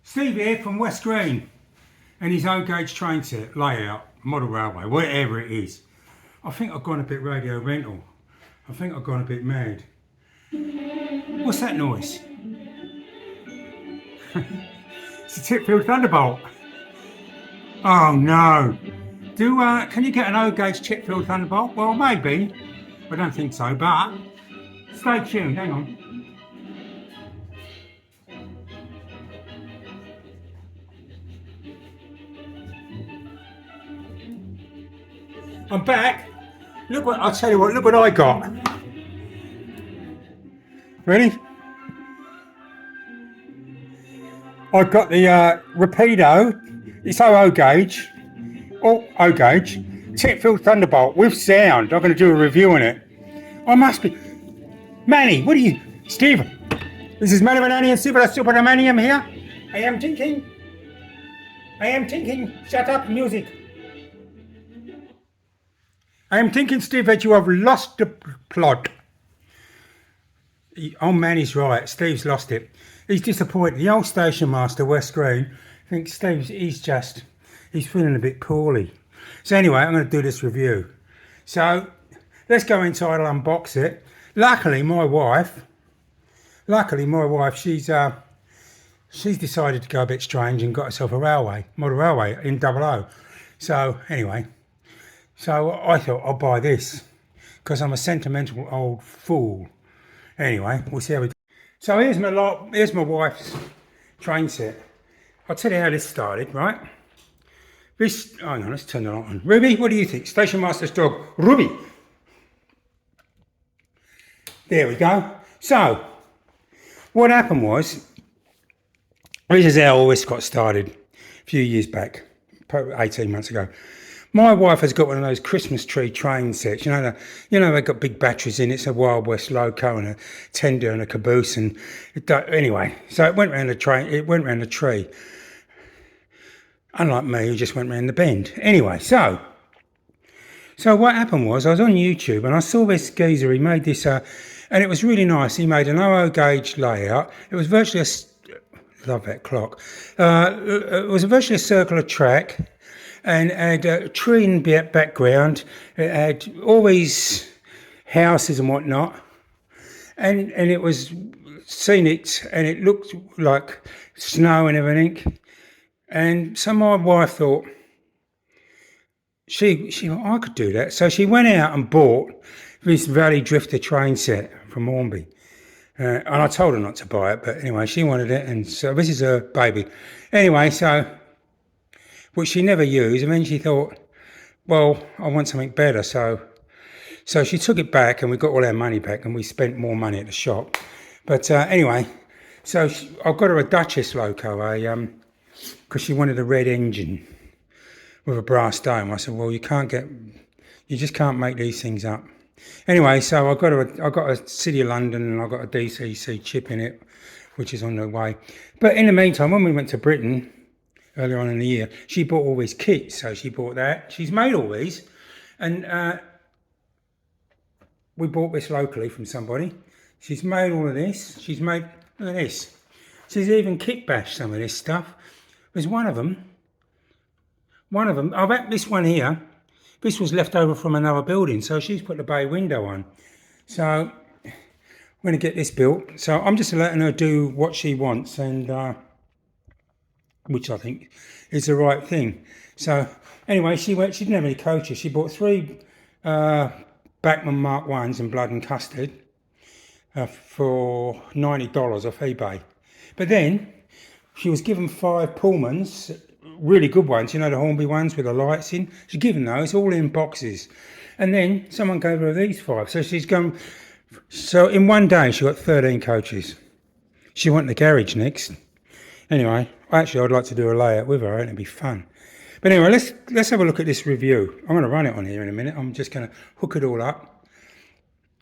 Steve here from West Green and his own gauge train set, layout, model railway, whatever it is. I think I've gone a bit radio rental. I think I've gone a bit mad. What's that noise? It's a Titfield Thunderbolt. Oh no. Can you get an O gauge Titfield Thunderbolt? Well, maybe. I don't think so, but stay tuned, hang on. I'm back. Look what I'll tell you what. Look what I got. Ready? I got the Rapido. It's O gauge. Oh, O gauge. Titfield Thunderbolt with sound. I'm going to do a review on it. I must be. Manny, what are you? Steve. This is Manny Manani and Super Supermanium here. I am thinking. Shut up, music. I am thinking, Steve, that you have lost the plot. Oh man, he's right. Steve's lost it. He's disappointed. The old station master, West Green, I think Steve's, he's feeling a bit poorly. So anyway, I'm going to do this review. So let's go inside and unbox it. Luckily, my wife, she's decided to go a bit strange and got herself a model railway in 00. So anyway. So I thought I'll buy this because I'm a sentimental old fool. Anyway, we'll see how we do. So here's my wife's train set. I'll tell you how this started, right? Hang on, let's turn the light on. Ruby, what do you think? Station Master's dog, Ruby. There we go. So, what happened was, this is how all this got started a few years back, probably 18 months ago. My wife has got one of those Christmas tree train sets. You know they've got big batteries in it. It's a Wild West loco and a tender and a caboose. And anyway, so it went round the train. It went round the tree. Unlike me, who just went round the bend. Anyway, so what happened was I was on YouTube and I saw this geezer. He made this, and it was really nice. He made an O gauge layout. It was virtually love that clock. It was virtually a circular track. And had a tree in the background. It had all these houses and whatnot, and it was scenic, and it looked like snow and everything. And so my wife thought she I could do that. So she went out and bought this Valley Drifter train set from Hornby, and I told her not to buy it, but anyway, she wanted it, and so this is her baby. Anyway, which she never used, and then she thought, well, I want something better, so she took it back, and we got all our money back, and we spent more money at the shop. But anyway, so I've got her a Duchess loco, because she wanted a red engine with a brass dome. I said, well, you just can't make these things up. Anyway, so I got a City of London, and I got a DCC chip in it, which is on the way. But in the meantime, when we went to Britain earlier on in the year, she bought all these kits, so she bought that. She's made all these, and we bought this locally from somebody. She's made all of this. She's made, look at this. She's even kit bashed some of this stuff. There's one of them, this one here, this was left over from another building, so she's put the bay window on. So I'm going to get this built. So I'm just letting her do what she wants, and which I think is the right thing. So anyway, she didn't have any coaches. She bought 3 Bachmann Mark 1s in blood and custard for $90 off eBay. But then she was given 5 Pullmans, really good ones, the Hornby ones with the lights in. She's given those all in boxes. And then someone gave her these 5. So in one day she got 13 coaches. She went to the garage next. Anyway, actually, I'd like to do a layout with her. I think it'd be fun. But anyway, let's have a look at this review. I'm going to run it on here in a minute. I'm just going to hook it all up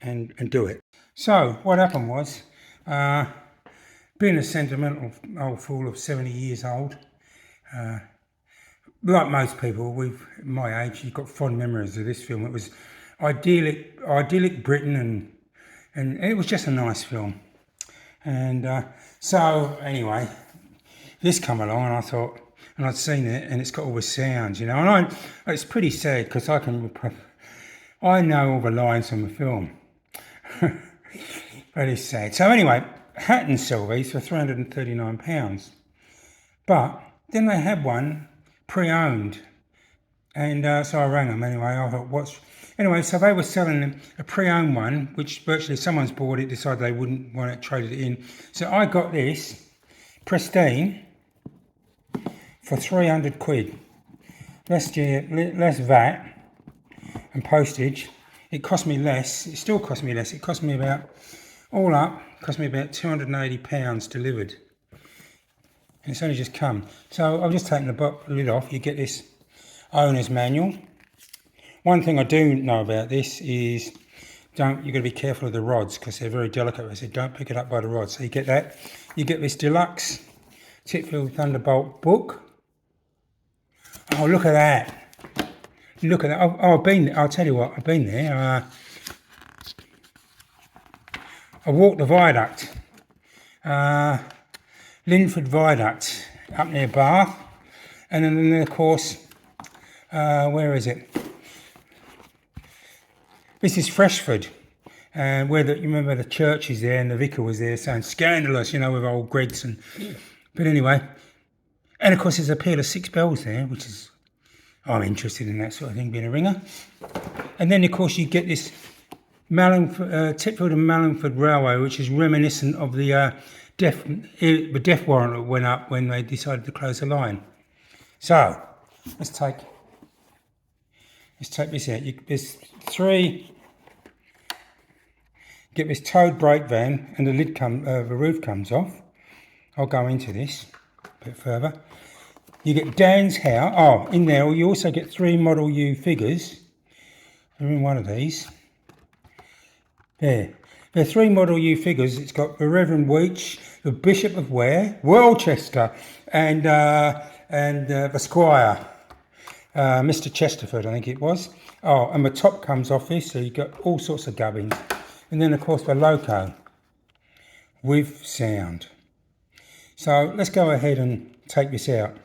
and do it. So what happened was, being a sentimental old fool of 70 years old, like most people, my age, you've got fond memories of this film. It was idyllic Britain, and it was just a nice film. And so anyway, this come along, and I thought, and I'd seen it, and it's got all the sounds, you know. And it's pretty sad because I know all the lines from the film. Very sad. So anyway, Hatton sell these for £339, but then they had one pre-owned, and so I rang them anyway. I thought, anyway, so they were selling a pre-owned one, which virtually someone's bought it, decided they wouldn't want it, traded it in. So I got this pristine for 300 quid. Less VAT and postage. It cost me less. It still cost me less. It cost me about, all up, cost me about £280 delivered. And it's only just come. So I've just taken the lid off. You get this owner's manual. One thing I do know about this is you've got to be careful of the rods because they're very delicate. I said don't pick it up by the rods. So you get that. You get this deluxe Titfield Thunderbolt book. Oh, look at that. Look at that. Oh, I'll tell you what, I've been there. I walked the viaduct. Linford Viaduct up near Bath. And then, of course, where is it? This is Freshford. Where you remember the church is there and the vicar was there saying scandalous, you know, with old Gregson. But anyway, and of course there's a peal of 6 bells there, which is, I'm interested in that sort of thing, being a ringer. And then of course you get this Titfield and Mallingford Railway, which is reminiscent of the death warrant that went up when they decided to close the line. So let's take this out. There's 3. Get this towed brake van, and the roof comes off. I'll go into this a bit further. You get Dan's house. Oh, in there you also get 3 Model U figures. They're in one of these. There. There are 3 Model U figures. It's got the Reverend Weech, the Bishop of Ware, Worcester, and the Squire, Mr. Chesterford, I think it was. Oh, and the top comes off this, so you've got all sorts of gubbins. And then, of course, the loco with sound. So let's go ahead and take this out.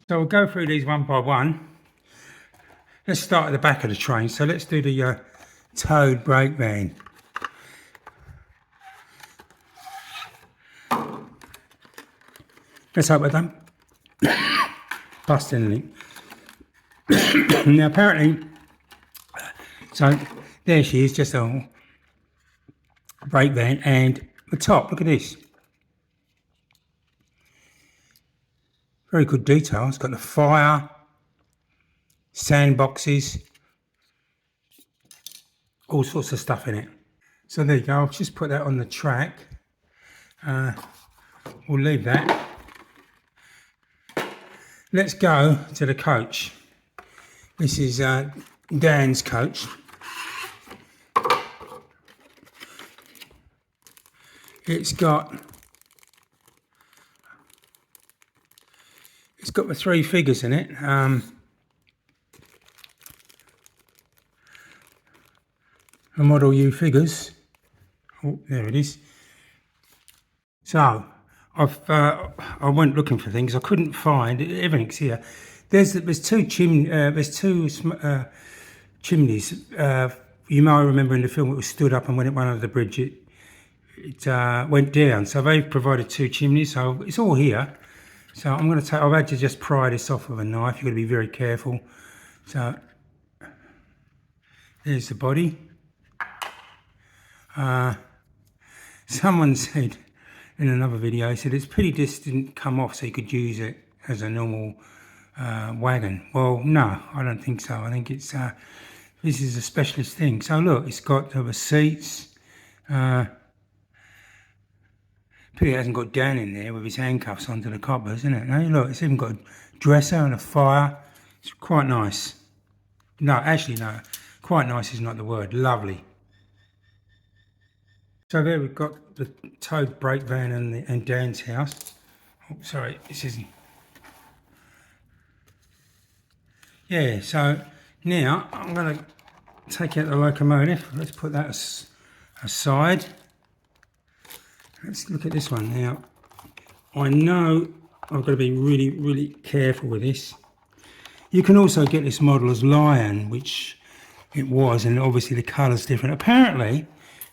So we'll go through these one by one. Let's start at the back of the train. So let's do the towed brake van. Let's hope I don't bust anything. Now apparently, so there she is, just a brake van, and the top, look at this. Very good detail. It's got the fire, sandboxes, all sorts of stuff in it. So there you go, I've just put that on the track. We'll leave that. Let's go to the coach. This is Dan's coach. It's got the 3 figures in it. The Model U figures. Oh, there it is. So I went looking for things. I couldn't find everything's here. There's 2 chimneys. You may remember in the film it was stood up, and when it went under the bridge, it went down. So they've provided 2 chimneys. So it's all here. So I'm going to I've had to just pry this off with a knife. You've got to be very careful. So there's the body. Someone said in another video, he said it's pretty distant come off, so you could use it as a normal wagon. Well, no, I don't think so. I think it's this is a specialist thing. So look, it's got the seats. Pity it hasn't got Dan in there with his handcuffs onto the coppers, isn't it? No, look, it's even got a dresser and a fire. It's quite nice. No, actually, no. Quite nice is not the word. Lovely. So there we've got the towed brake van and Dan's house. Oh, sorry, this isn't. Yeah, so now I'm going to take out the locomotive. Let's put that aside. Let's look at this one now. I know I've got to be really, really careful with this. You can also get this model as Lion, which it was, and obviously the colour's different. Apparently,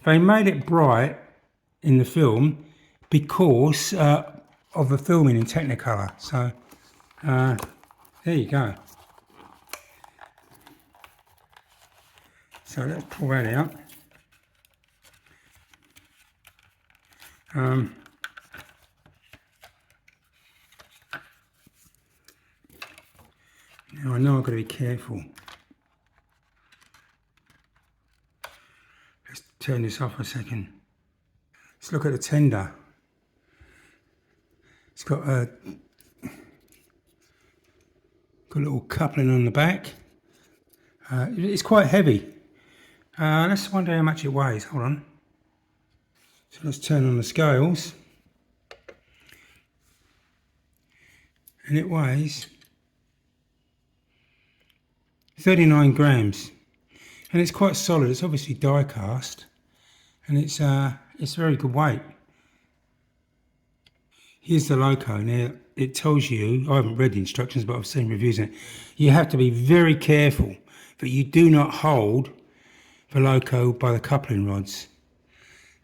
they made it bright in the film because of the filming in Technicolor. So, there you go. So let's pull that out. Now I know I've got to be careful. Let's turn this off a second. Let's look at the tender. It's got a little coupling on the back. It's quite heavy. Let's wonder how much it weighs. Hold on. So let's turn on the scales. And it weighs 39 grams. And it's quite solid. It's obviously die cast. And it's very good weight. Here's the loco. Now, it tells you, I haven't read the instructions, but I've seen reviews on it. You have to be very careful that you do not hold the loco by the coupling rods.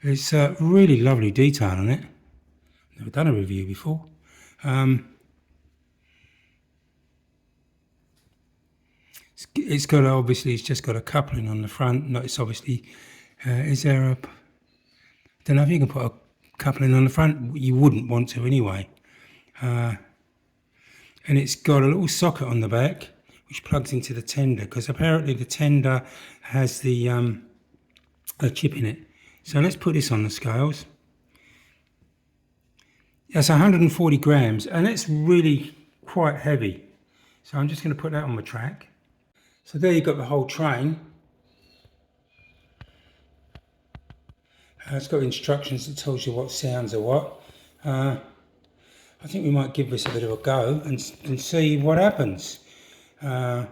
It's really lovely detail on it. Never done a review before. It's got, obviously, it's just got a coupling on the front. Notice, obviously, is there a, don't know if you can put a coupling on the front. You wouldn't want to anyway. And it's got a little socket on the back which plugs into the tender, because apparently the tender has the a chip in it. So let's put this on the scales. That's 140 grams, and it's really quite heavy. So I'm just going to put that on the track. So there you've got the whole train. It's got instructions that tells you what sounds are what. I think we might give this a bit of a go and see what happens. Yeah,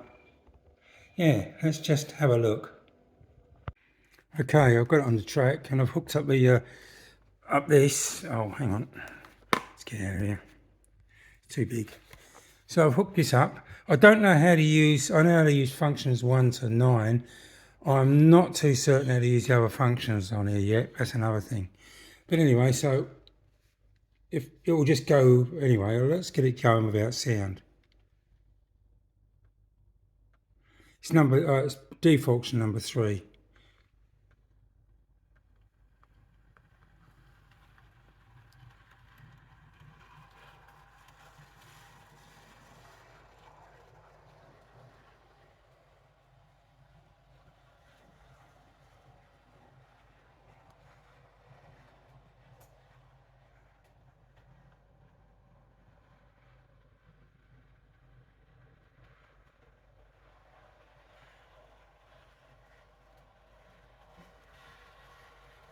let's just have a look. Okay, I've got it on the track and I've hooked up the up this. Oh, hang on. Let's get out of here. It's too big. So I've hooked this up. I don't know how to use. I know how to use functions 1 to 9. I'm not too certain how to use the other functions on here yet. That's another thing. But anyway, so if it will just go anyway, let's get it going without sound. It's it's default number 3.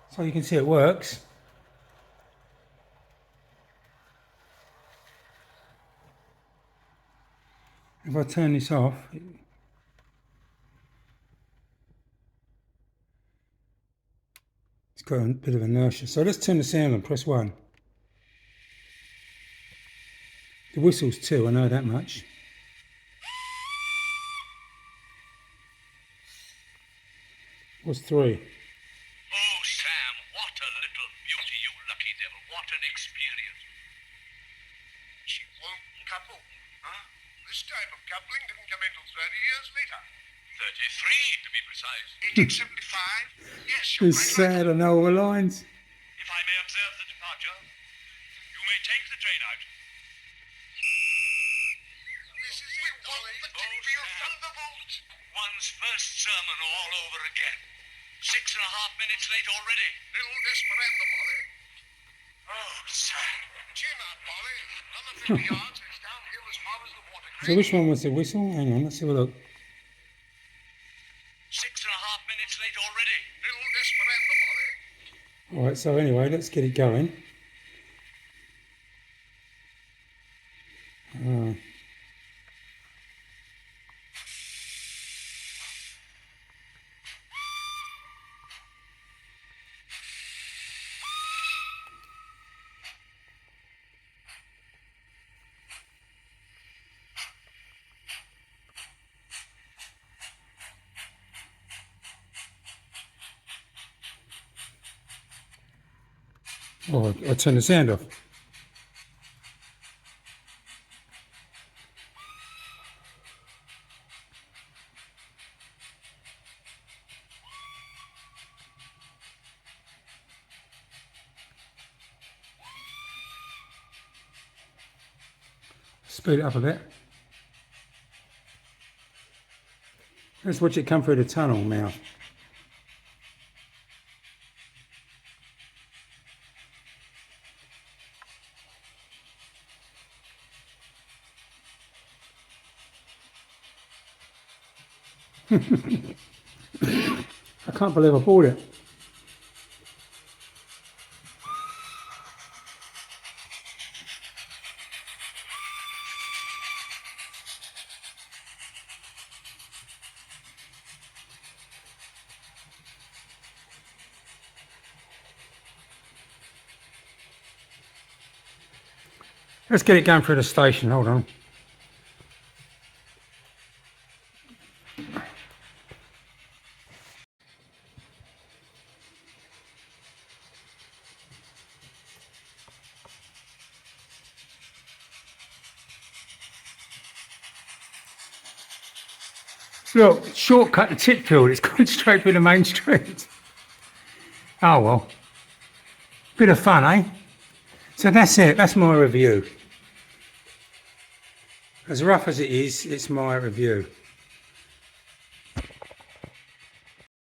So you can see it works. If I turn this off, it's got a bit of inertia. So let's turn the sound on, press 1. The whistle's 2, I know that much. What's 3? Oh, Sam, what a little beauty, you lucky devil. What an experience. She won't couple, huh? This type of coupling didn't come in till 30 years later. 33, to be precise. 1875? Yes, you're It's quite sad, right. I know all the lines. If I may observe the departure, you may take the train out. This is it, Dolly. The Titfield Thunderbolt. One's first sermon all over again. 6.5 minutes late already. Little desperando, Molly. Oh, Sam. Chin up, Molly. Another 50 yards. It's downhill as far as the water So which one was the whistle? Hang on, let's have a look. 6.5 minutes late already. Little desperando, Molly. Alright, so anyway, let's get it going. Oh, I'll turn the sound off. Speed it up a bit. Let's watch it come through the tunnel now. I can't believe I bought it. Let's get it going through the station. Hold on. Look, shortcut to Titfield. It's gone straight through the main street. Oh well. Bit of fun, eh? So that's it. That's my review. As rough as it is, it's my review.